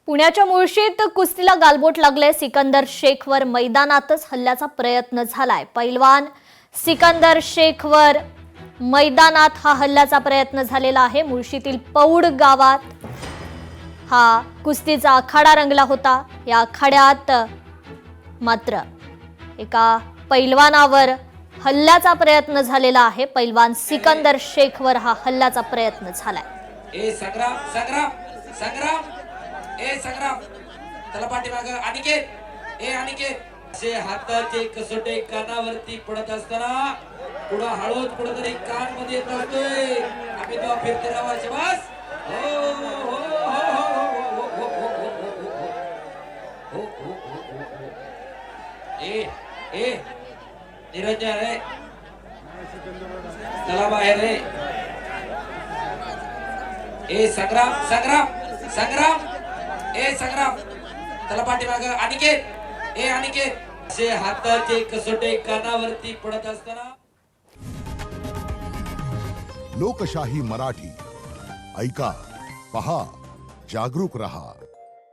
पुण्याच्या मुळशीत कुस्तीला गालबोट लागले। सिकंदर शेखवर मैदानातच हल्ल्याचा प्रयत्न झालाय। पैलवान सिकंदर शेखवर मैदानात हा हल्ल्याचा प्रयत्न झालेला आहे। मुळशीतील पौड गावात हा कुस्तीचा आखाडा रंगला होता। या आखाड्यात मात्र एका पैलवानावर हल्ल्याचा प्रयत्न झालेला आहे। पैलवान सिकंदर शेखवर हा हल्ल्याचा प्रयत्न झालाय। ए संग्राम संग्राम संग्राम ए संग्राम चला पाठीमाग अनिकेत ए अनिकेत असे हाताचे कसोटे कानावरती पडत असताना पुढे हळूच कुठेतरी कान मध्ये येत असतोय। आम्ही तो फिरते रावाचे बस हो हो ए ए निरंजन रे चला बाहेर रे ए संग्राम संग्राम संग्राम ए संग्राम चला पाठीमाग अनिकेत ए अनिकेत असे हाताचे कसोटे कानावरती पडत असताना। लोकशाही मराठी ऐका, पहा, जागरूक रहा।